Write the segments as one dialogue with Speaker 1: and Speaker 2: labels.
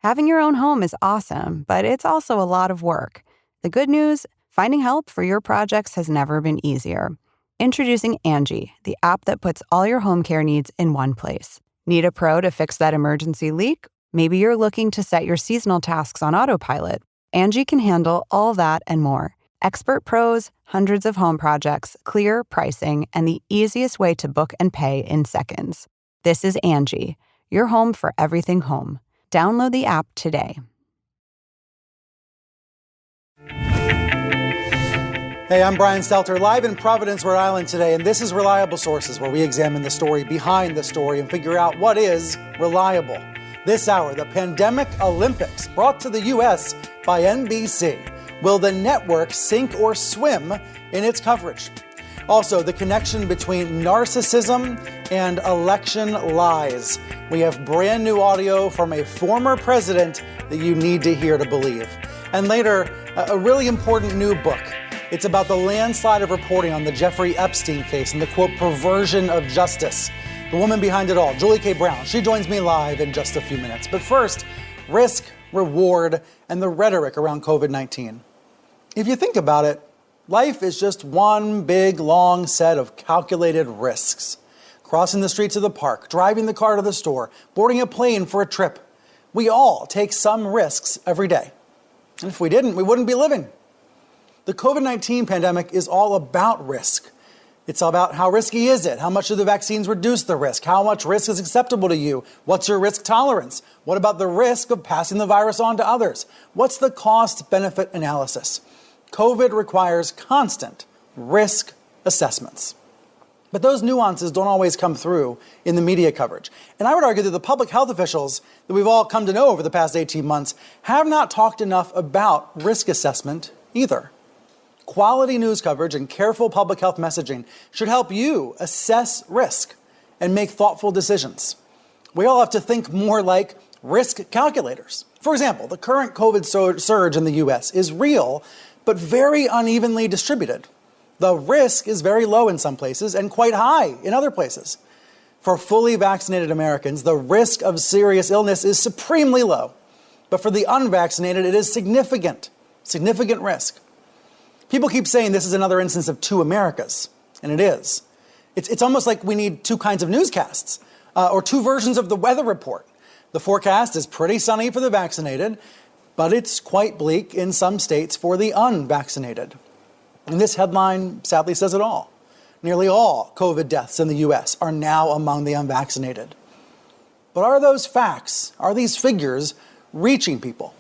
Speaker 1: Having your own home is awesome, but it's also a lot of work. The good news, finding help for your projects has never been easier. Introducing Angie, the app that puts all your home care needs in one place. Need a pro to fix that emergency leak? Maybe you're looking to set your seasonal tasks on autopilot. Angie can handle all that and more. Expert pros, hundreds of home projects, clear pricing, and the easiest way to book and pay in seconds. This is Angie, your home for everything home. Download the app today.
Speaker 2: Hey, I'm Brian Stelter, live in Providence, Rhode Island today, and this is Reliable Sources, where we examine the story behind the story and figure out what is reliable. This hour, the Pandemic Olympics, brought to the U.S. by NBC. Will the network sink or swim in its coverage? Also, the connection between narcissism and election lies. We have brand new audio from a former president that you need to hear to believe. And later, a really important new book. It's about the landslide of reporting on the Jeffrey Epstein case and the, quote, perversion of justice. The woman behind it all, Julie K. Brown, she joins me live in just a few minutes. But first, risk, reward, and the rhetoric around COVID-19. If you think about it, life is just one big, long set of calculated risks. Crossing the streets of the park, driving the car to the store, boarding a plane for a trip. We all take some risks every day. And if we didn't, we wouldn't be living. The COVID-19 pandemic is all about risk. It's all about how risky is it? How much do the vaccines reduce the risk? How much risk is acceptable to you? What's your risk tolerance? What about the risk of passing the virus on to others? What's the cost-benefit analysis? COVID requires constant risk assessments. But those nuances don't always come through in the media coverage. And I would argue that the public health officials that we've all come to know over the past 18 months have not talked enough about risk assessment either. Quality news coverage and careful public health messaging should help you assess risk and make thoughtful decisions. We all have to think more like risk calculators. For example, the current COVID surge in the U.S. is real, but very unevenly distributed. The risk is very low in some places and quite high in other places. For fully vaccinated Americans, the risk of serious illness is supremely low. But for the unvaccinated, it is significant risk. People keep saying this is another instance of two Americas, and it is. It's almost like we need two kinds of newscasts, or two versions of the weather report. The forecast is pretty sunny for the vaccinated, but it's quite bleak in some states for the unvaccinated. And this headline sadly says it all. Nearly all COVID deaths in the U.S. are now among the unvaccinated. But are those facts, are these figures reaching people?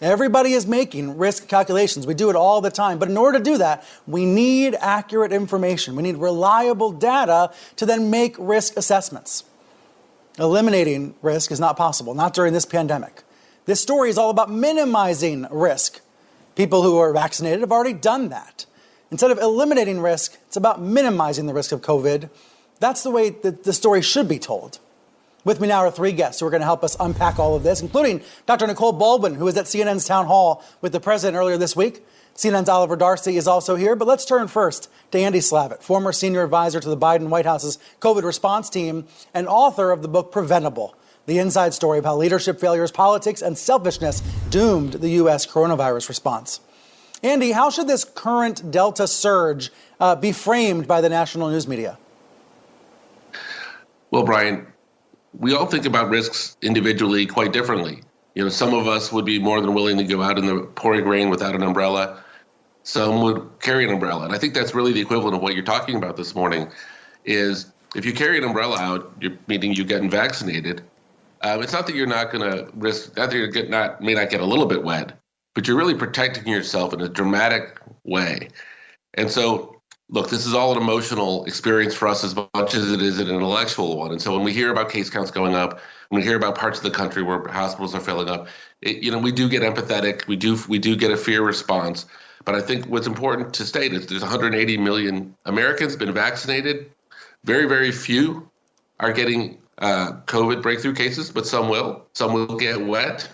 Speaker 2: Everybody is making risk calculations. We do it all the time. But in order to do that, we need accurate information. We need reliable data to then make risk assessments. Eliminating risk is not possible, not during this pandemic. This story is all about minimizing risk. People who are vaccinated have already done that. Instead of eliminating risk, it's about minimizing the risk of COVID. That's the way that the story should be told. With me now are three guests who are going to help us unpack all of this, including Dr. Nicole Baldwin, who was at CNN's town hall with the president earlier this week. CNN's Oliver Darcy is also here. But let's turn first to Andy Slavitt, former senior advisor to the Biden White House's COVID response team and author of the book Preventable, the inside story of how leadership failures, politics, and selfishness doomed the U.S. coronavirus response. Andy, how should this current Delta surge be framed by the national news media?
Speaker 3: Well, Brian, we all think about risks individually quite differently. You know, some of us would be more than willing to go out in the pouring rain without an umbrella. Some would carry an umbrella. And I think that's really the equivalent of what you're talking about this morning is if you carry an umbrella out, meaning you're getting vaccinated, it's not that you're not going to risk, not that you may not get a little bit wet, but you're really protecting yourself in a dramatic way. And so, look, this is all an emotional experience for us as much as it is an intellectual one. And so when we hear about case counts going up, when we hear about parts of the country where hospitals are filling up, we do get empathetic. We do get a fear response. But I think what's important to state is there's 180 million Americans been vaccinated. Very, very few are getting COVID breakthrough cases, but some will. Some will get wet.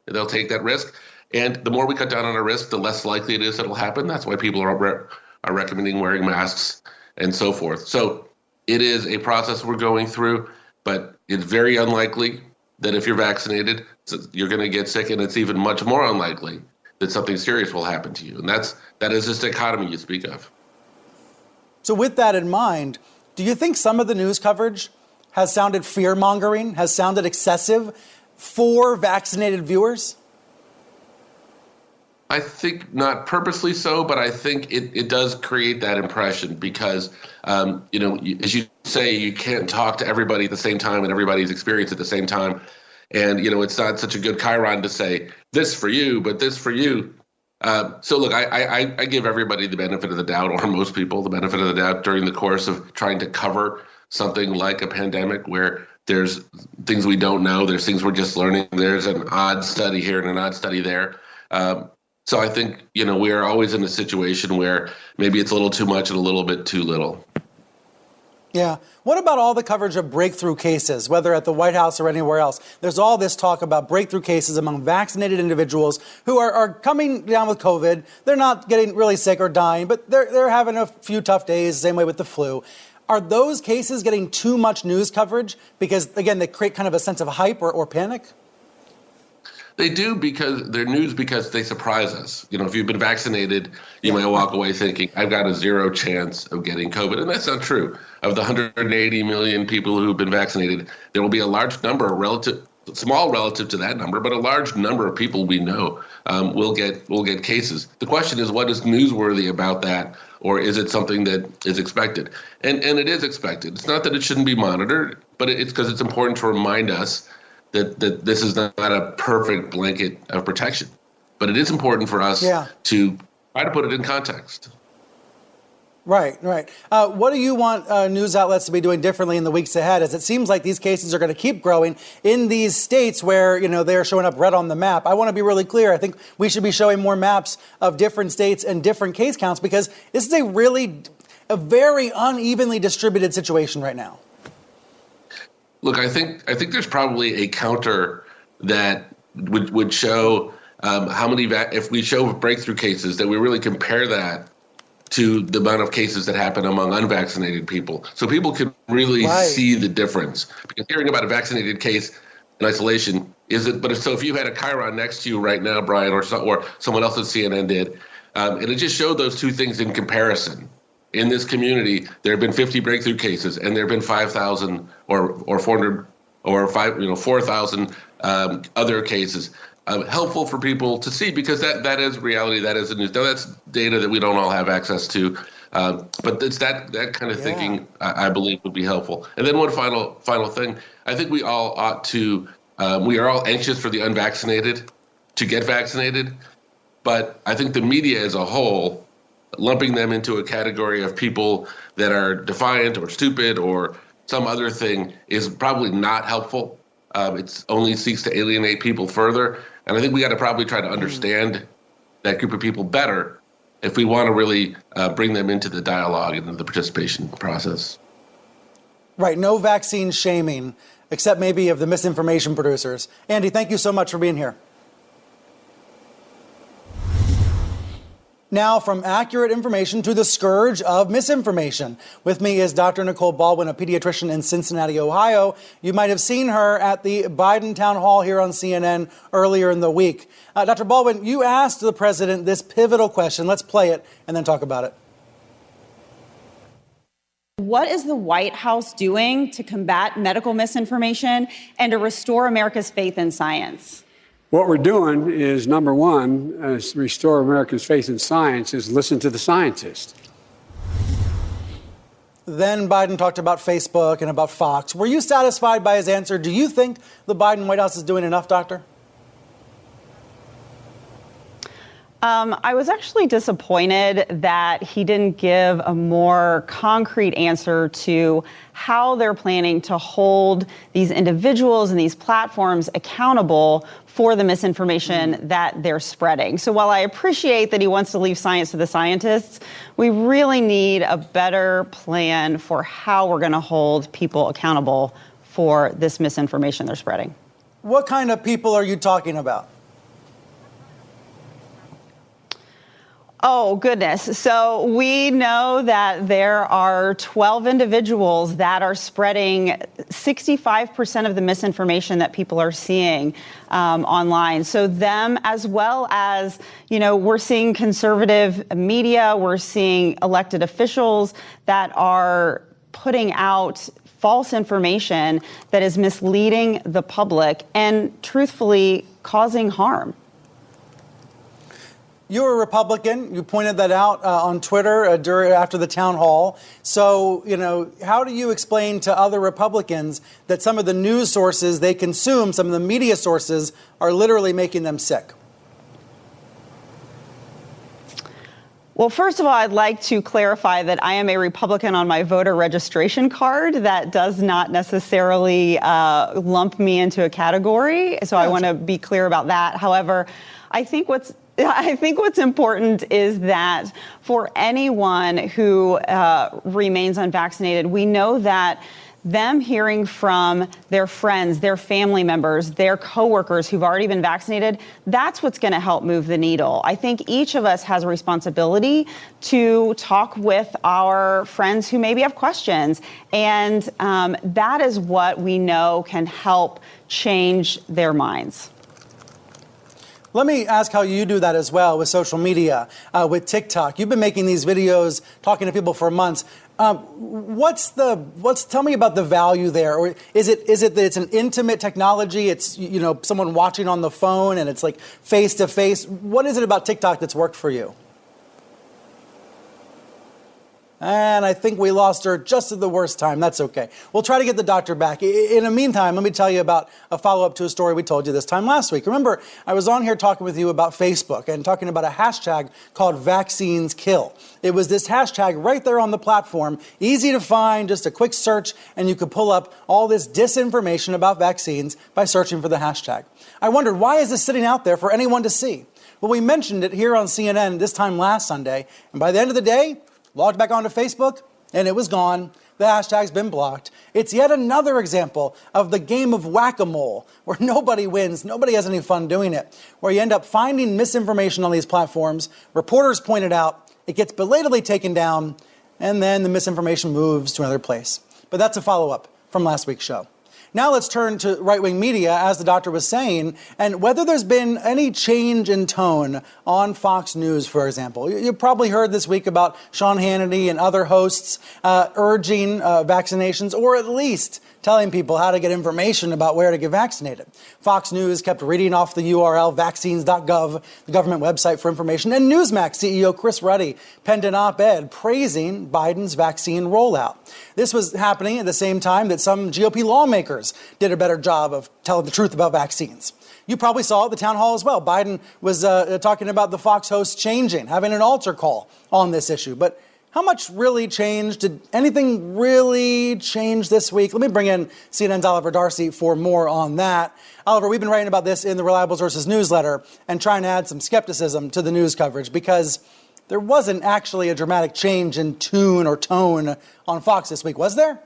Speaker 3: They'll take that risk. And the more we cut down on our risk, the less likely it is it'll happen. That's why people are recommending wearing masks and so forth. So it is a process we're going through, but it's very unlikely that if you're vaccinated, you're going to get sick, and it's even much more unlikely that something serious will happen to you. And that is this dichotomy you speak of.
Speaker 2: So with that in mind, do you think some of the news coverage has sounded fear-mongering, has sounded excessive for vaccinated viewers?
Speaker 3: I think not purposely so, but I think it does create that impression because, as you say, you can't talk to everybody at the same time and everybody's experience at the same time. And, it's not such a good chyron to say this for you, but this for you. So, look, I give everybody the benefit of the doubt, or most people the benefit of the doubt during the course of trying to cover something like a pandemic where there's things we don't know. There's things we're just learning. There's an odd study here and an odd study there. So I think, we are always in a situation where maybe it's a little too much and a little bit too little.
Speaker 2: Yeah. What about all the coverage of breakthrough cases, whether at the White House or anywhere else? There's all this talk about breakthrough cases among vaccinated individuals who are coming down with COVID. They're not getting really sick or dying, but they're having a few tough days, same way with the flu. Are those cases getting too much news coverage because, again, they create kind of a sense of hype or panic?
Speaker 3: They do because they're news because they surprise us. If you've been vaccinated, you might walk away thinking, I've got a 0 chance of getting COVID. And that's not true. Of the 180 million people who've been vaccinated, there will be a large number, small relative to that number, but a large number of people we know will get cases. The question is, what is newsworthy about that? Or is it something that is expected? And it is expected. It's not that it shouldn't be monitored, but it's because it's important to remind us that this is not a perfect blanket of protection. But it is important for us to try to put it in context.
Speaker 2: Right. What do you want news outlets to be doing differently in the weeks ahead? As it seems like these cases are going to keep growing in these states where, they're showing up red on the map. I want to be really clear. I think we should be showing more maps of different states and different case counts because this is a very unevenly distributed situation right now.
Speaker 3: Look, I think there's probably a counter that would show how many if we show breakthrough cases, that we really compare that to the amount of cases that happen among unvaccinated people, so people can really see the difference. Because hearing about a vaccinated case in isolation so if you had a chyron next to you right now, Brian, or someone else at CNN did, and it just showed those two things in comparison. In this community, there have been 50 breakthrough cases, and there have been 5,000 or 400 or 4,000 other cases. Helpful for people to see because that is reality. That is the news. Now that's data that we don't all have access to, but it's that kind of thinking I believe would be helpful. And then one final thing, I think we all ought to. We are all anxious for the unvaccinated to get vaccinated, but I think the media as a whole, lumping them into a category of people that are defiant or stupid or some other thing is probably not helpful. It only seeks to alienate people further. And I think we got to probably try to understand that group of people better if we want to really bring them into the dialogue and into the participation process.
Speaker 2: Right. No vaccine shaming, except maybe of the misinformation producers. Andy, thank you so much for being here. Now, from accurate information to the scourge of misinformation. With me is Dr. Nicole Baldwin, a pediatrician in Cincinnati, Ohio. You might have seen her at the Biden town hall here on CNN earlier in the week. Dr. Baldwin, you asked the president this pivotal question. Let's play it and then talk about it.
Speaker 4: What is the White House doing to combat medical misinformation and to restore America's faith in science?
Speaker 5: What we're doing is, number one, restore America's faith in science, is listen to the scientists.
Speaker 2: Then Biden talked about Facebook and about Fox. Were you satisfied by his answer? Do you think the Biden White House is doing enough, Doctor?
Speaker 4: I was actually disappointed that he didn't give a more concrete answer to how they're planning to hold these individuals and these platforms accountable for the misinformation that they're spreading. So while I appreciate that he wants to leave science to the scientists, we really need a better plan for how we're going to hold people accountable for this misinformation they're spreading.
Speaker 2: What kind of people are you talking about?
Speaker 4: Oh, goodness. So we know that there are 12 individuals that are spreading 65% of the misinformation that people are seeing online. So them, as well as, we're seeing conservative media, we're seeing elected officials that are putting out false information that is misleading the public and truthfully causing harm.
Speaker 2: You're a Republican. You pointed that out on Twitter after the town hall. So, how do you explain to other Republicans that some of the news sources they consume, some of the media sources, are literally making them sick?
Speaker 4: Well, first of all, I'd like to clarify that I am a Republican on my voter registration card. That does not necessarily lump me into a category. So I want to be clear about that. However, I think what's important is that for anyone who remains unvaccinated, we know that them hearing from their friends, their family members, their coworkers who've already been vaccinated, that's what's going to help move the needle. I think each of us has a responsibility to talk with our friends who maybe have questions. And that is what we know can help change their minds.
Speaker 2: Let me ask how you do that as well with social media, with TikTok. You've been making these videos, talking to people for months. Tell me about the value there? Or is it that it's an intimate technology? It's, someone watching on the phone and it's like face to face. What is it about TikTok that's worked for you? And I think we lost her just at the worst time. That's okay. We'll try to get the doctor back. In the meantime, let me tell you about a follow-up to a story we told you this time last week. Remember, I was on here talking with you about Facebook and talking about a hashtag called #VaccinesKill. It was this hashtag right there on the platform, easy to find, just a quick search, and you could pull up all this disinformation about vaccines by searching for the hashtag. I wondered, why is this sitting out there for anyone to see? Well, we mentioned it here on CNN this time last Sunday, and by the end of the day, logged back onto Facebook, and it was gone. The hashtag's been blocked. It's yet another example of the game of whack-a-mole, where nobody wins, nobody has any fun doing it, where you end up finding misinformation on these platforms. Reporters point it out, it gets belatedly taken down, and then the misinformation moves to another place. But that's a follow-up from last week's show. Now let's turn to right-wing media, as the doctor was saying, and whether there's been any change in tone on Fox News, for example. You probably heard this week about Sean Hannity and other hosts urging vaccinations, or at least telling people how to get information about where to get vaccinated. Fox News kept reading off the URL vaccines.gov, the government website for information, and Newsmax CEO Chris Ruddy penned an op-ed praising Biden's vaccine rollout. This was happening at the same time that some GOP lawmakers did a better job of telling the truth about vaccines. You probably saw at the town hall as well. Biden was talking about the Fox hosts changing, having an altar call on this issue. But how much really changed? Did anything really change this week? Let me bring in CNN's Oliver Darcy for more on that. Oliver, we've been writing about this in the Reliable Sources newsletter and trying to add some skepticism to the news coverage because there wasn't actually a dramatic change in tune or tone on Fox this week, was there?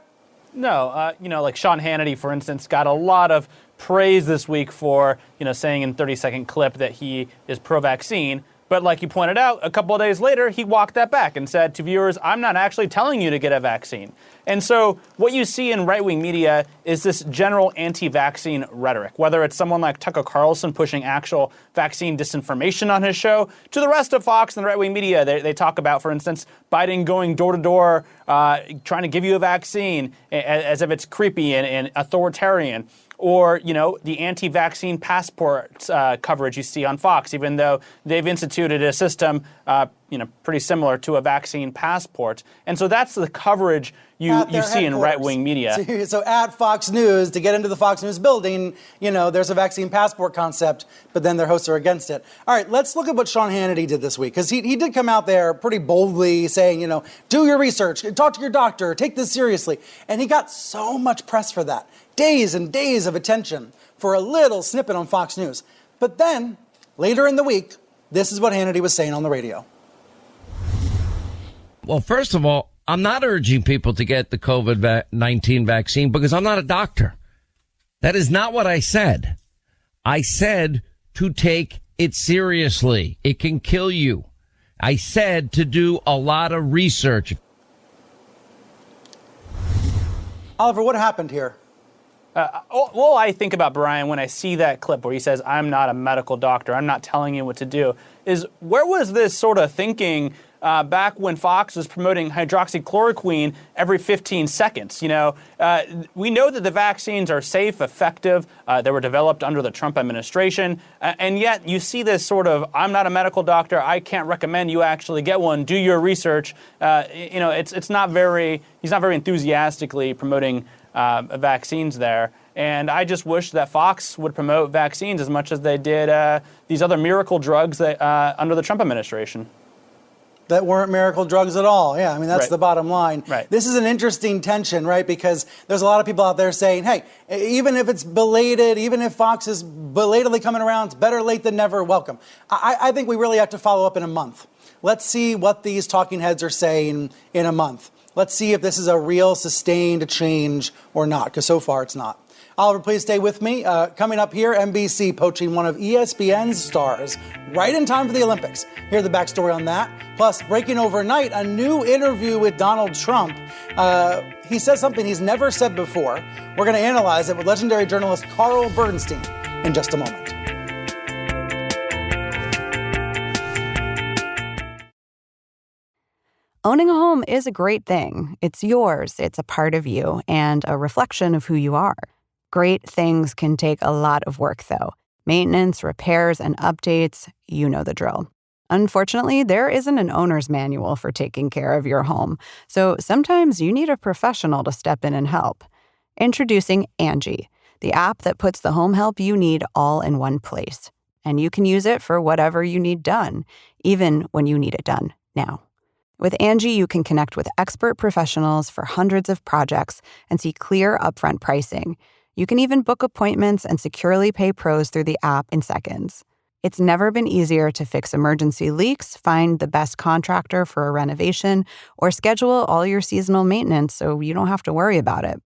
Speaker 6: No, like Sean Hannity, for instance, got a lot of praise this week for, saying in a 30-second clip that he is pro-vaccine. But like you pointed out, a couple of days later, he walked that back and said to viewers, I'm not actually telling you to get a vaccine. And so what you see in right-wing media is this general anti-vaccine rhetoric, whether it's someone like Tucker Carlson pushing actual vaccine disinformation on his show, to the rest of Fox and the right-wing media. They talk about, for instance, Biden going door-to-door, trying to give you a vaccine as if it's creepy and authoritarian. Or, the anti-vaccine passport coverage you see on Fox, even though they've instituted a system, pretty similar to a vaccine passport. And so that's the coverage you see in right-wing media.
Speaker 2: So at Fox News, to get into the Fox News building, there's a vaccine passport concept, but then their hosts are against it. All right, let's look at what Sean Hannity did this week, because he did come out there pretty boldly saying, do your research, talk to your doctor, take this seriously. And he got so much press for that. Days and days of attention for a little snippet on Fox News. But then, later in the week, this is what Hannity was saying on the radio.
Speaker 7: Well, first of all, I'm not urging people to get the COVID-19 vaccine because I'm not a doctor. That is not what I said. I said to take it seriously. It can kill you. I said to do a lot of research.
Speaker 2: Oliver, what happened here?
Speaker 6: All I think about Brian when I see that clip where he says, I'm not a medical doctor, I'm not telling you what to do, is where was this sort of thinking back when Fox was promoting hydroxychloroquine every 15 seconds? You know, we know that the vaccines are safe, effective. They were developed under the Trump administration. And yet you see this sort of, I'm not a medical doctor, I can't recommend you actually get one, do your research. You know, he's not very enthusiastically promoting vaccines there. And I just wish that Fox would promote vaccines as much as they did these other miracle drugs that under the Trump administration.
Speaker 2: That weren't miracle drugs at all. Yeah, I mean, that's
Speaker 6: Right.
Speaker 2: the bottom line.
Speaker 6: Right.
Speaker 2: This is an interesting tension, right? Because there's a lot of people out there saying, hey, even if it's belated, even if Fox is belatedly coming around, it's better late than never, welcome. I think we really have to follow up in a month. Let's see what these talking heads are saying in a month. Let's see if this is a real sustained change or not, because so far it's not. Oliver, please stay with me. Coming up here, NBC poaching one of ESPN's stars right in time for the Olympics. Hear the backstory on that. Plus, breaking overnight, a new interview with Donald Trump. He says something he's never said before. We're going to analyze it with legendary journalist Carl Bernstein in just a moment.
Speaker 1: Owning a home is a great thing. It's yours, it's a part of you, and a reflection of who you are. Great things can take a lot of work, though. Maintenance, repairs, and updates, you know the drill. Unfortunately, there isn't an owner's manual for taking care of your home, so sometimes you need a professional to step in and help. Introducing Angie, the app that puts the home help you need all in one place. And you can use it for whatever you need done, even when you need it done now. With Angie, you can connect with expert professionals for hundreds of projects and see clear upfront pricing. You can even book appointments and securely pay pros through the app in seconds. It's never been easier to fix emergency leaks, find the best contractor for a renovation, or schedule all your seasonal maintenance so you don't have to worry about it.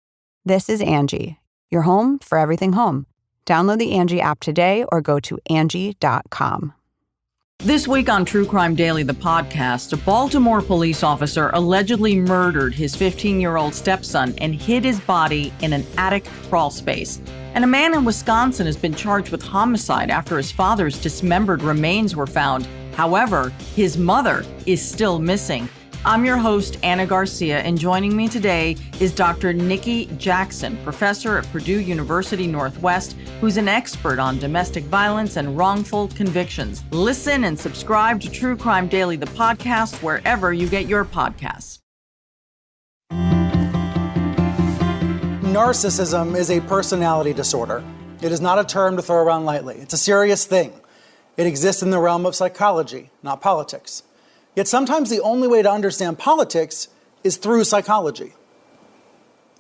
Speaker 1: This is Angie, your home for everything home. Download the Angie app today or go to Angie.com.
Speaker 8: This week on True Crime Daily, the podcast, a Baltimore police officer allegedly murdered his 15-year-old stepson and hid his body in an attic crawl space. And a man in Wisconsin has been charged with homicide after his father's dismembered remains were found. However, his mother is still missing. I'm your host, Anna Garcia, and joining me today is Dr. Nikki Jackson, professor at Purdue University Northwest, who's an expert on domestic violence and wrongful convictions. Listen and subscribe to True Crime Daily, the podcast, wherever you get your podcasts.
Speaker 2: Narcissism is a personality disorder. It is not a term to throw around lightly. It's a serious thing. It exists in the realm of psychology, not politics. Yet sometimes the only way to understand politics is through psychology.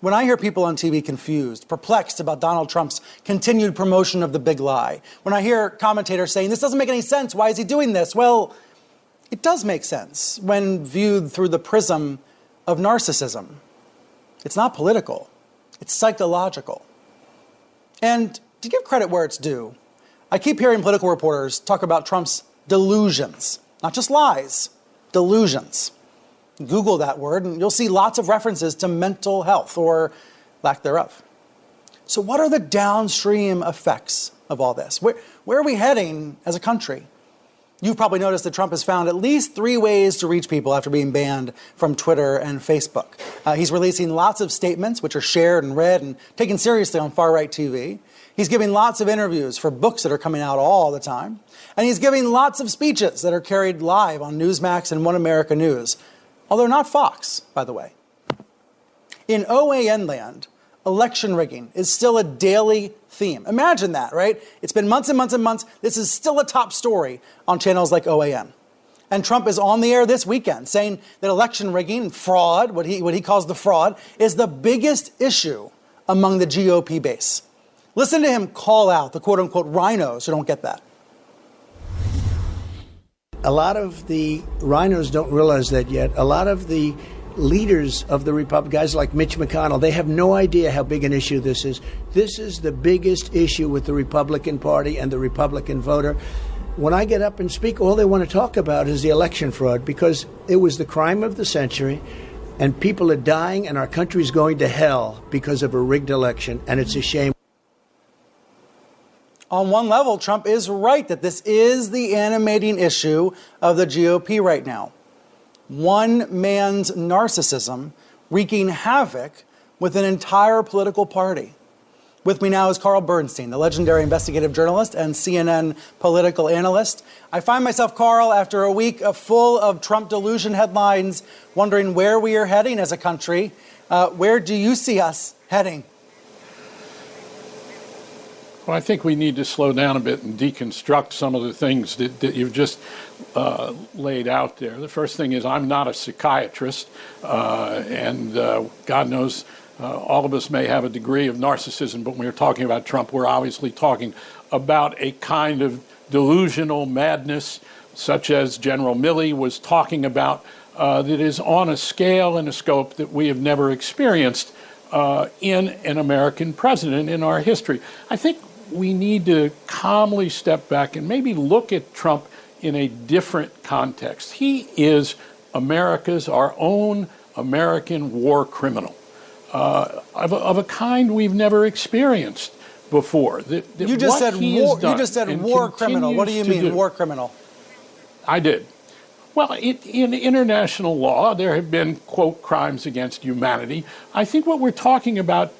Speaker 2: When I hear people on TV confused, perplexed about Donald Trump's continued promotion of the big lie, when I hear commentators saying, this doesn't make any sense, why is he doing this? Well, it does make sense when viewed through the prism of narcissism. It's not political, it's psychological. And to give credit where it's due, I keep hearing political reporters talk about Trump's delusions, not just lies. Delusions. Google that word and you'll see lots of references to mental health or lack thereof. So what are the downstream effects of all this? Where are we heading as a country? You've probably noticed that Trump has found at least 3 ways to reach people after being banned from Twitter and Facebook. He's releasing lots of statements which are shared and read and taken seriously on far-right TV. He's giving lots of interviews for books that are coming out all the time. And he's giving lots of speeches that are carried live on Newsmax and One America News. Although not Fox, by the way. In OAN land, election rigging is still a daily theme. Imagine that, right? It's been months and months and months. This is still a top story on channels like OAN. And Trump is on the air this weekend saying that election rigging, fraud, what he calls the fraud, is the biggest issue among the GOP base. Listen to him call out the quote-unquote rhinos who don't get that.
Speaker 9: A lot of the rhinos don't realize that yet. A lot of the leaders of the Republic, guys like Mitch McConnell, they have no idea how big an issue this is. This is the biggest issue with the Republican Party and the Republican voter. when I get up and speak, all they want to talk about is the election fraud, because it was the crime of the century, and people are dying, and our country's going to hell because of a rigged election, and it's a shame.
Speaker 2: On one level, Trump is right that this is the animating issue of the GOP right now. One man's narcissism wreaking havoc with an entire political party. With me now is Carl Bernstein, the legendary investigative journalist and CNN political analyst. I find myself, Carl, after a week full of Trump delusion headlines, wondering where we are heading as a country. Where do you see us heading?
Speaker 10: Well, I think we need to slow down a bit and deconstruct some of the things that you've just laid out there. The first thing is I'm not a psychiatrist, and God knows all of us may have a degree of narcissism, but when we're talking about Trump, we're obviously talking about a kind of delusional madness, such as General Milley was talking about, that is on a scale and a scope that we have never experienced in an American president in our history. I think we need to calmly step back and maybe look at Trump in a different context. He is our own American war criminal. Of a kind we've never experienced before.
Speaker 2: You just said war criminal. What do you mean, war criminal?
Speaker 10: I did. Well, in international law, there have been, quote, crimes against humanity. I think what we're talking about,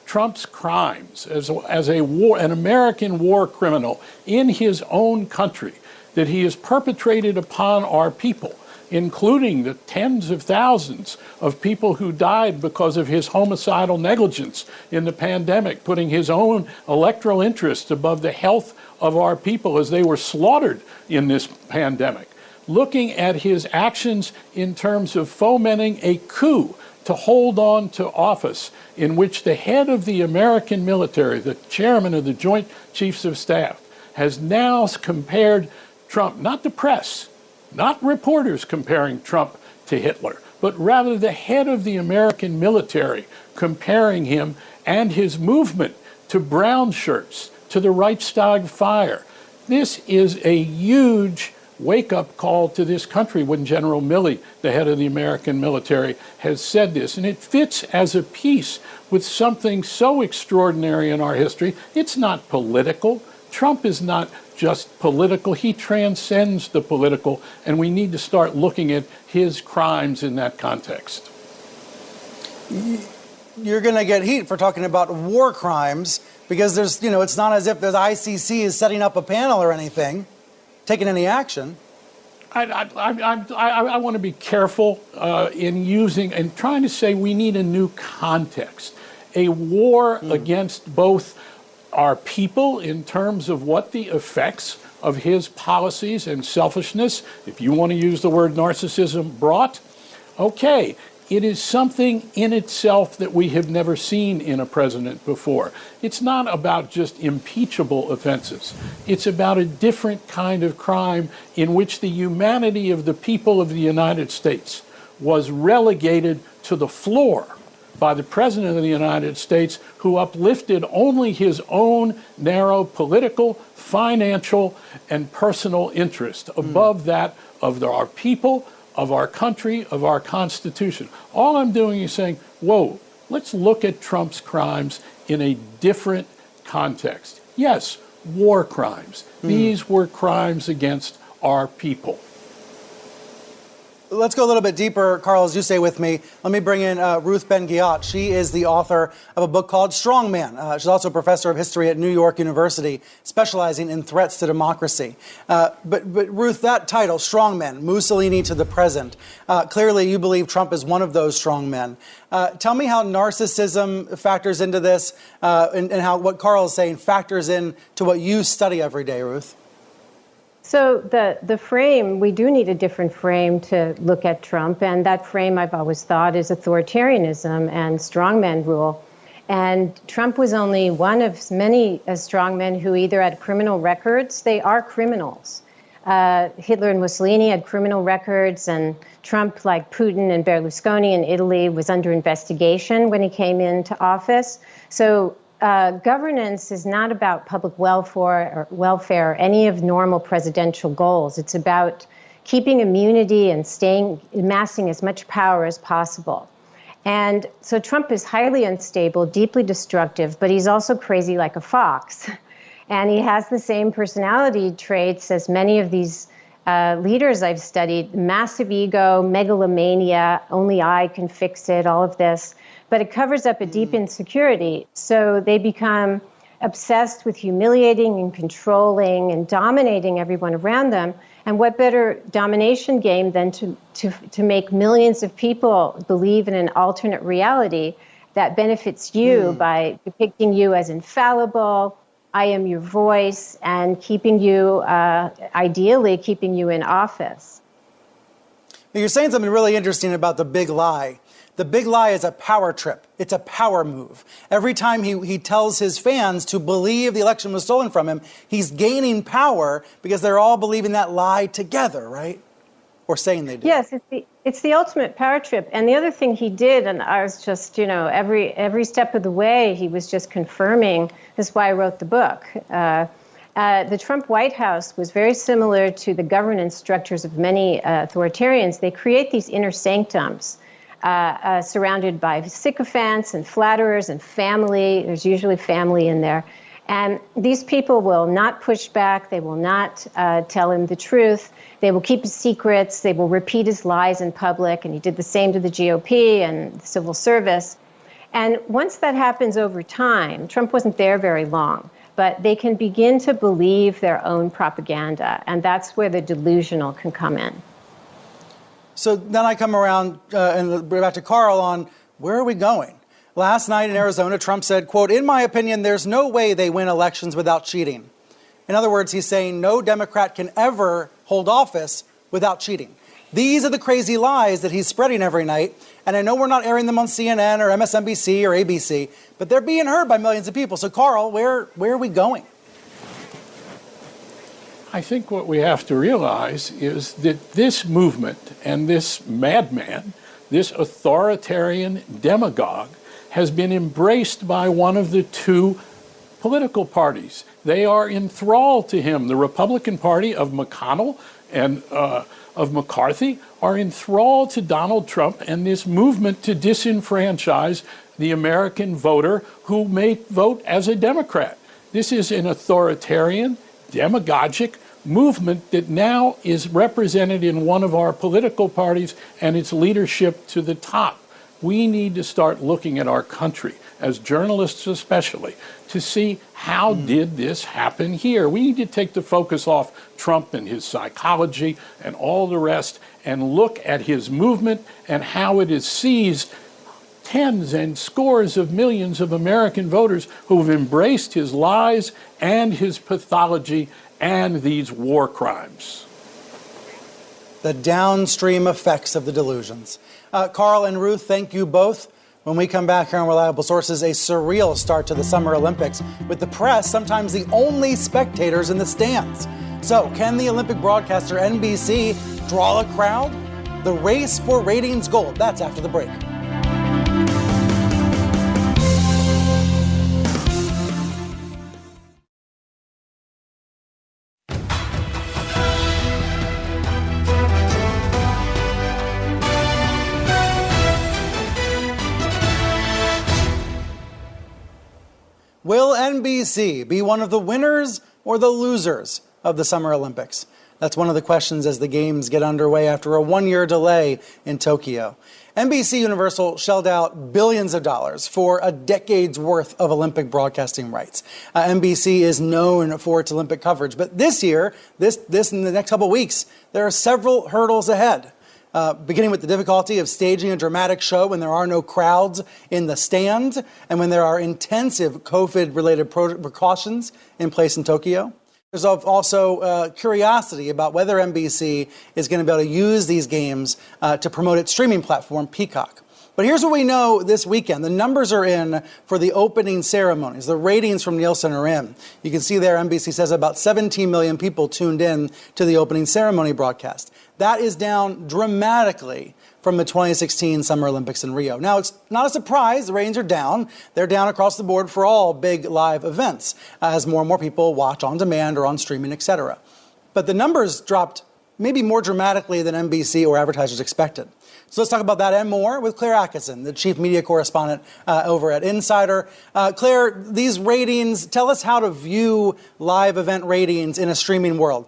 Speaker 10: Trump's crimes as an American war criminal in his own country that he has perpetrated upon our people, including the tens of thousands of people who died because of his homicidal negligence in the pandemic, putting his own electoral interests above the health of our people as they were slaughtered in this pandemic. Looking at his actions in terms of fomenting a coup to hold on to office in which the head of the American military, the chairman of the Joint Chiefs of Staff, has now compared Trump, not the press, not reporters comparing Trump to Hitler, but rather the head of the American military comparing him and his movement to brown shirts, to the Reichstag fire. This is a huge wake-up call to this country when General Milley, the head of the American military, has said this. And it fits as a piece with something so extraordinary in our history. It's not political. Trump is not just political. He transcends the political, and we need to start looking at his crimes in that context.
Speaker 2: You're going to get heat for talking about war crimes because it's not as if the ICC is setting up a panel or anything, taking any action.
Speaker 10: I want to be careful in using and trying to say we need a new context, a war against both our people in terms of what the effects of his policies and selfishness, if you want to use the word narcissism, brought. Okay, it is something in itself that we have never seen in a president before. It's not about just impeachable offenses. It's about a different kind of crime in which the humanity of the people of the United States was relegated to the floor by the President of the United States, who uplifted only his own narrow political, financial, and personal interest above that of our people, of our country, of our Constitution. All I'm doing is saying, whoa, let's look at Trump's crimes in a different context. Yes, war crimes. These were crimes against our people.
Speaker 2: Let's go a little bit deeper, Carl, as you say with me. Let me bring in Ruth Ben-Ghiat. She is the author of a book called Strong Man. She's also a professor of history at New York University, specializing in threats to democracy. But Ruth, that title, Strong Man, Mussolini to the present, clearly you believe Trump is one of those strong men. Tell me how narcissism factors into this and how what Carl is saying factors in to what you study every day, Ruth.
Speaker 11: So the frame, we do need a different frame to look at Trump, and that frame I've always thought is authoritarianism and strongman rule. And Trump was only one of many strongmen who either had criminal records, they are criminals. Hitler and Mussolini had criminal records, and Trump, like Putin and Berlusconi in Italy, was under investigation when he came into office. So governance is not about public welfare or any of normal presidential goals. It's about keeping immunity and amassing as much power as possible. And so Trump is highly unstable, deeply destructive, but he's also crazy like a fox. And he has the same personality traits as many of these leaders I've studied: massive ego, megalomania, only I can fix it, all of this. But it covers up a deep insecurity. So they become obsessed with humiliating and controlling and dominating everyone around them. And what better domination game than to make millions of people believe in an alternate reality that benefits you by depicting you as infallible, I am your voice, and keeping you, ideally, keeping you in office.
Speaker 2: You're saying something really interesting about the big lie. The big lie is a power trip. It's a power move. Every time he tells his fans to believe the election was stolen from him, he's gaining power because they're all believing that lie together, right? Or saying they do.
Speaker 11: Yes, it's the ultimate power trip. And the other thing he did, and I was just, every step of the way, he was just confirming. This is why I wrote the book. The Trump White House was very similar to the governance structures of many authoritarians. They create these inner sanctums surrounded by sycophants and flatterers and family. There's usually family in there. And these people will not push back. They will not tell him the truth. They will keep his secrets. They will repeat his lies in public. And he did the same to the GOP and the civil service. And once that happens over time, Trump wasn't there very long, but they can begin to believe their own propaganda. And that's where the delusional can come in.
Speaker 2: So then I come around and back to Carl on where are we going? Last night in Arizona, Trump said, quote, "In my opinion, there's no way they win elections without cheating." In other words, he's saying no Democrat can ever hold office without cheating. These are the crazy lies that he's spreading every night. And I know we're not airing them on CNN or MSNBC or ABC, but they're being heard by millions of people. So, Carl, where are we going?
Speaker 10: I think what we have to realize is that this movement and this madman, this authoritarian demagogue, has been embraced by one of the two political parties. They are enthralled to him. The Republican Party of McConnell and of McCarthy are enthralled to Donald Trump and this movement to disenfranchise the American voter who may vote as a Democrat. This is an authoritarian, demagogic movement that now is represented in one of our political parties and its leadership to the top. We need to start looking at our country, as journalists especially, to see how did this happen here. We need to take the focus off Trump and his psychology and all the rest and look at his movement and how it has seized tens and scores of millions of American voters who have embraced his lies and his pathology and these war crimes.
Speaker 2: The downstream effects of the delusions. Carl and Ruth, thank you both. When we come back here on Reliable Sources, a surreal start to the Summer Olympics, with the press sometimes the only spectators in the stands. So, can the Olympic broadcaster NBC draw a crowd? The race for ratings gold. That's after the break. Will NBC be one of the winners or the losers of the Summer Olympics? That's one of the questions as the games get underway after a one-year delay in Tokyo. NBC Universal shelled out billions of dollars for a decade's worth of Olympic broadcasting rights. NBC is known for its Olympic coverage, but this year, this in the next couple of weeks, there are several hurdles ahead. Beginning with the difficulty of staging a dramatic show when there are no crowds in the stand and when there are intensive COVID-related precautions in place in Tokyo. There's also curiosity about whether NBC is going to be able to use these games to promote its streaming platform, Peacock. But here's what we know this weekend. The numbers are in for the opening ceremonies. The ratings from Nielsen are in. You can see there NBC says about 17 million people tuned in to the opening ceremony broadcast. That is down dramatically from the 2016 Summer Olympics in Rio. Now, it's not a surprise. The ratings are down. They're down across the board for all big live events as more and more people watch on demand or on streaming, etc. But the numbers dropped maybe more dramatically than NBC or advertisers expected. So let's talk about that and more with Claire Atkinson, the chief media correspondent over at Insider. Claire, these ratings, tell us how to view live event ratings in a streaming world.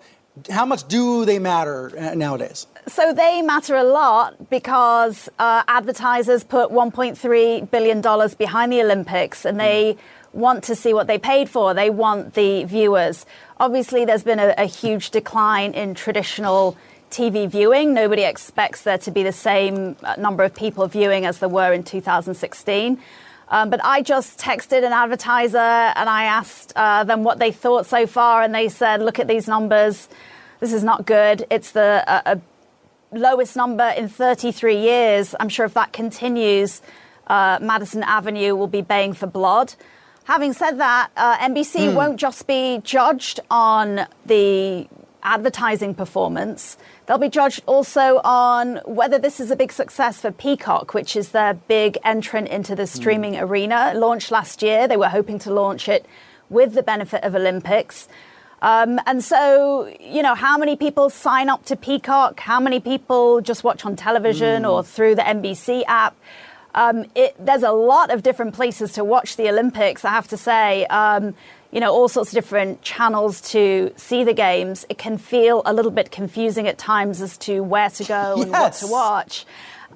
Speaker 2: How much do they matter nowadays?
Speaker 12: So they matter a lot because advertisers put $1.3 billion behind the Olympics, and they want to see what they paid for. They want the viewers. Obviously, there's been a huge decline in traditional TV viewing. Nobody expects there to be the same number of people viewing as there were in 2016. But I just texted an advertiser and I asked them what they thought so far. And they said, look at these numbers. This is not good. It's the lowest number in 33 years. I'm sure if that continues, Madison Avenue will be baying for blood. Having said that, NBC won't just be judged on the advertising performance. They'll be judged also on whether this is a big success for Peacock, which is their big entrant into the streaming arena. It launched last year. They were hoping to launch it with the benefit of Olympics. And so, you know, how many people sign up to Peacock? How many people just watch on television or through the NBC app? There's a lot of different places to watch the Olympics, I have to say. You know, all sorts of different channels to see the games. It can feel a little bit confusing at times as to where to go and what to watch.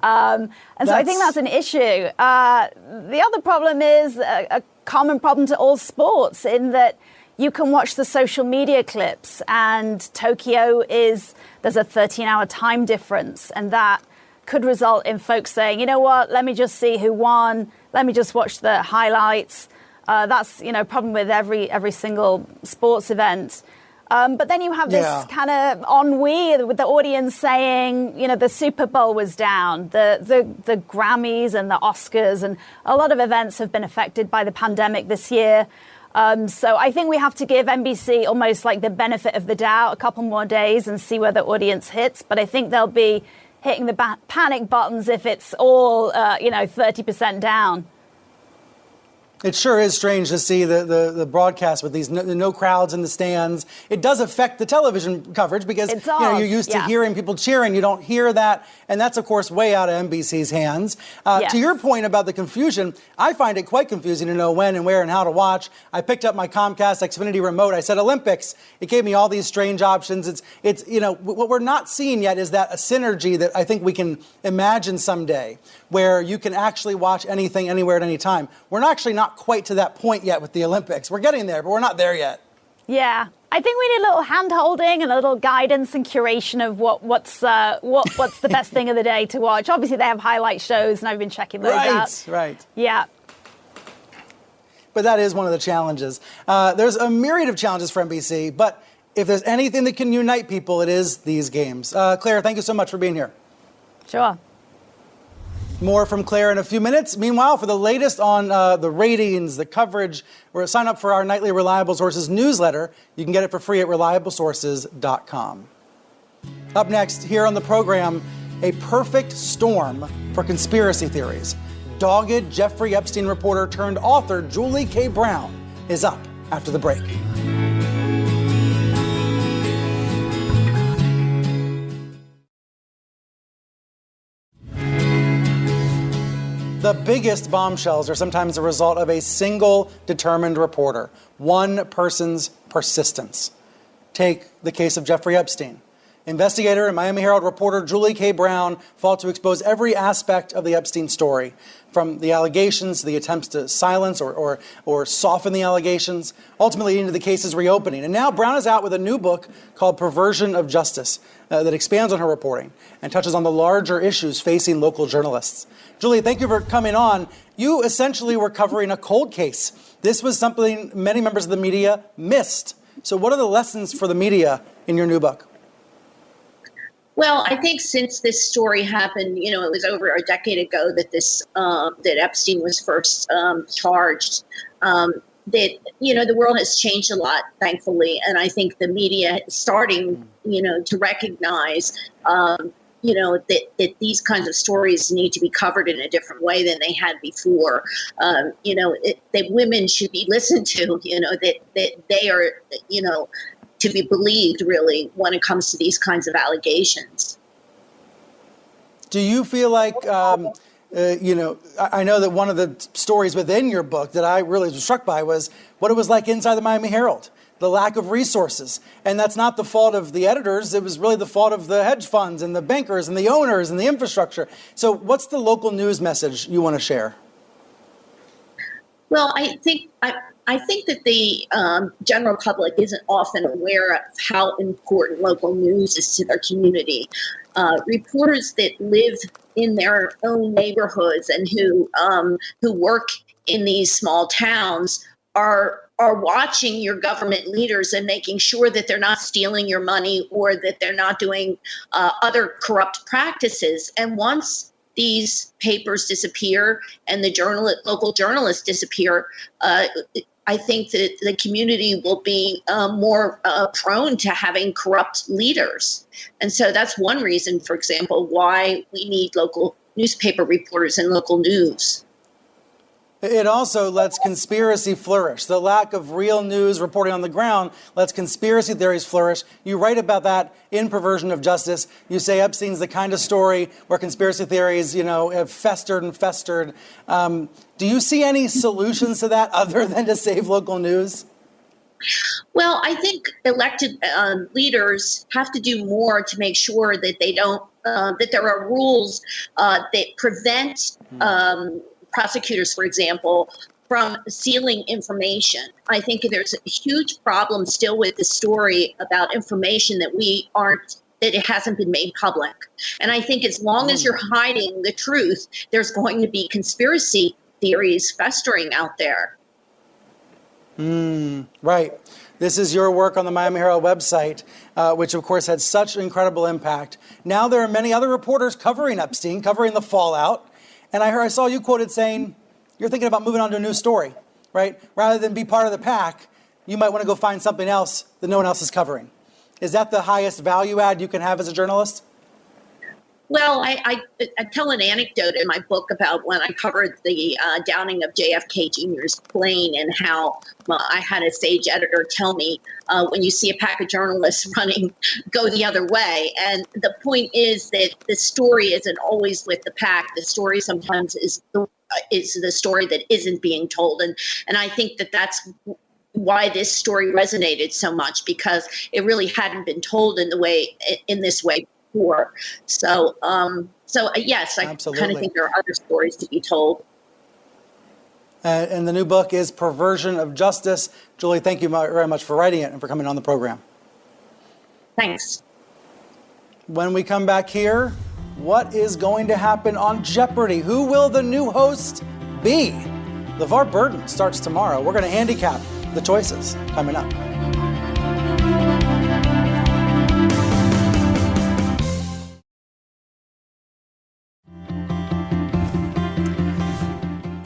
Speaker 12: So I think that's an issue. The other problem is a common problem to all sports in that you can watch the social media clips, and Tokyo there's a 13-hour time difference, and that could result in folks saying, you know what, let me just see who won, let me just watch the highlights. That's, you know, problem with every single sports event. But then you have this kind of ennui with the audience saying, you know, the Super Bowl was down, the Grammys and the Oscars, and a lot of events have been affected by the pandemic this year. So I think we have to give NBC almost like the benefit of the doubt, a couple more days and see where the audience hits. But I think they'll be hitting the panic buttons if it's all, 30% down.
Speaker 2: It sure is strange to see the broadcast with these no crowds in the stands. It does affect the television coverage because you're used to hearing people cheering. You don't hear that. And that's, of course, way out of NBC's hands. To your point about the confusion, I find it quite confusing to know when and where and how to watch. I picked up my Comcast Xfinity remote. I said Olympics. It gave me all these strange options. It's what we're not seeing yet is that a synergy that I think we can imagine someday where you can actually watch anything, anywhere, at any time. We're actually not quite to that point yet with the Olympics. We're getting there, but we're not there yet.
Speaker 12: Yeah, I think we need a little hand-holding and a little guidance and curation of what's the best thing of the day to watch. Obviously, they have highlight shows, and I've been checking those out.
Speaker 2: Right.
Speaker 12: Yeah.
Speaker 2: But that is one of the challenges. There's a myriad of challenges for NBC, but if there's anything that can unite people, it is these games. Claire, thank you so much for being here.
Speaker 12: Sure.
Speaker 2: More from Claire in a few minutes. Meanwhile, for the latest on the ratings, the coverage, or sign up for our nightly Reliable Sources newsletter. You can get it for free at reliablesources.com. Up next, here on the program, a perfect storm for conspiracy theories. Dogged Jeffrey Epstein reporter turned author Julie K. Brown is up after the break. The biggest bombshells are sometimes the result of a single determined reporter, one person's persistence. Take the case of Jeffrey Epstein. Investigator and Miami Herald reporter Julie K. Brown fought to expose every aspect of the Epstein story, from the allegations to the attempts to silence or soften the allegations, ultimately leading to the case's reopening. And now Brown is out with a new book called Perversion of Justice that expands on her reporting and touches on the larger issues facing local journalists. Julie, thank you for coming on. You essentially were covering a cold case. This was something many members of the media missed. So what are the lessons for the media in your new book?
Speaker 13: Well, I think since this story happened, it was over a decade ago that that Epstein was first charged. That the world has changed a lot, thankfully, and I think the media is starting, to recognize, that these kinds of stories need to be covered in a different way than they had before. That women should be listened to. That they are, to be believed, really, when it comes to these kinds of allegations.
Speaker 2: Do you feel like, I know that one of the stories within your book that I really was struck by was what it was like inside the Miami Herald, the lack of resources. And that's not the fault of the editors. It was really the fault of the hedge funds and the bankers and the owners and the infrastructure. So what's the local news message you want to share?
Speaker 13: Well, I think that the general public isn't often aware of how important local news is to their community. Reporters that live in their own neighborhoods and who work in these small towns are watching your government leaders and making sure that they're not stealing your money or that they're not doing other corrupt practices. And once these papers disappear and the local journalists disappear, I think that the community will be more prone to having corrupt leaders. And so that's one reason, for example, why we need local newspaper reporters and local news.
Speaker 2: It also lets conspiracy flourish. The lack of real news reporting on the ground lets conspiracy theories flourish. You write about that in Perversion of Justice. You say Epstein's the kind of story where conspiracy theories, have festered and festered. Do you see any solutions to that other than to save local news?
Speaker 13: Well, I think elected leaders have to do more to make sure that they don't, that there are rules that prevent prosecutors, for example, from sealing information. I think there's a huge problem still with the story about information that it hasn't been made public. And I think as long as you're hiding the truth, there's going to be conspiracy theories festering out there.
Speaker 2: Right. This is your work on the Miami Herald website, which, of course, had such incredible impact. Now there are many other reporters covering Epstein, covering the fallout. And I saw you quoted saying you're thinking about moving on to a new story, right? Rather than be part of the pack, you might want to go find something else that no one else is covering. Is that the highest value add you can have as a journalist?
Speaker 13: Well, I tell an anecdote in my book about when I covered the downing of JFK Jr.'s plane and how I had a stage editor tell me, when you see a pack of journalists running, go the other way. And the point is that the story isn't always with the pack. The story sometimes is the story that isn't being told. And I think that that's why this story resonated so much, because it really hadn't been told in this way before. So yes, I kind of think there are other stories to be told.
Speaker 2: And the new book is Perversion of Justice. Julie, thank you very much for writing it and for coming on the program.
Speaker 13: Thanks.
Speaker 2: When we come back here, what is going to happen on Jeopardy? Who will the new host be? LeVar Burton starts tomorrow. We're going to handicap the choices coming up.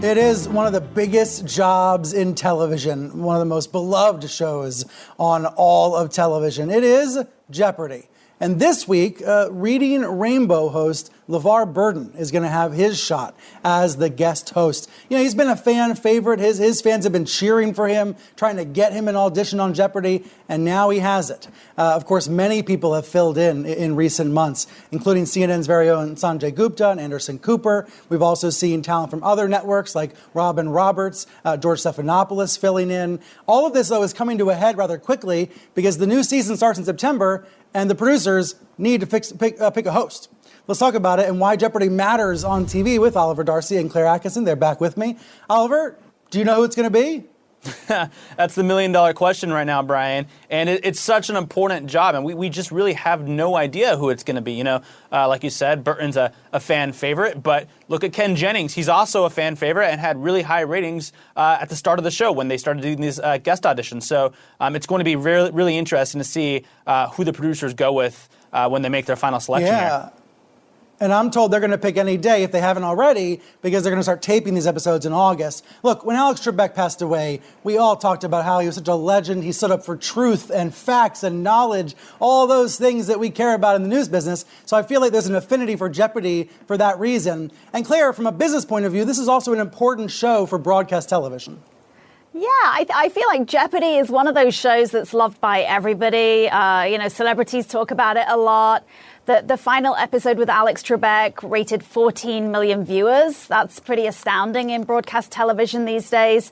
Speaker 2: It is one of the biggest jobs in television, one of the most beloved shows on all of television. It is Jeopardy! And this week, Reading Rainbow host LeVar Burton is going to have his shot as the guest host. He's been a fan favorite. His fans have been cheering for him, trying to get him an audition on Jeopardy! And now he has it. Of course, many people have filled in recent months, including CNN's very own Sanjay Gupta and Anderson Cooper. We've also seen talent from other networks like Robin Roberts, George Stephanopoulos filling in. All of this, though, is coming to a head rather quickly because the new season starts in September and the producers need to pick a host. Let's talk about it and why Jeopardy matters on TV with Oliver Darcy and Claire Atkinson. They're back with me. Oliver, do you know who it's going to be?
Speaker 6: That's the million-dollar question right now, Brian. And it's such an important job, and we just really have no idea who it's going to be. Like you said, Burton's a fan favorite, but look at Ken Jennings. He's also a fan favorite and had really high ratings at the start of the show when they started doing these guest auditions. So it's going to be really, really interesting to see who the producers go with when they make their final selection here.
Speaker 2: And I'm told they're going to pick any day if they haven't already, because they're going to start taping these episodes in August. Look, when Alex Trebek passed away, we all talked about how he was such a legend. He stood up for truth and facts and knowledge, all those things that we care about in the news business. So I feel like there's an affinity for Jeopardy for that reason. And Claire, from a business point of view, this is also an important show for broadcast television.
Speaker 12: Yeah, I feel like Jeopardy is one of those shows that's loved by everybody. Celebrities talk about it a lot. The final episode with Alex Trebek rated 14 million viewers. That's pretty astounding in broadcast television these days.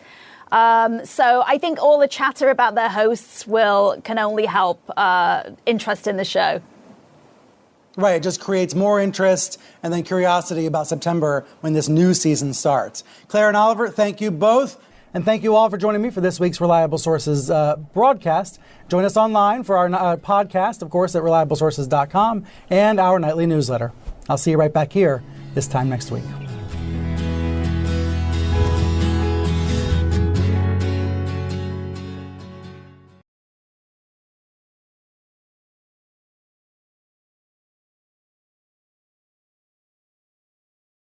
Speaker 12: So I think all the chatter about their hosts can only help interest in the show.
Speaker 2: Right, it just creates more interest and then curiosity about September when this new season starts. Claire and Oliver, thank you both. And thank you all for joining me for this week's Reliable Sources broadcast. Join us online for our podcast, of course, at reliablesources.com and our nightly newsletter. I'll see you right back here this time next week.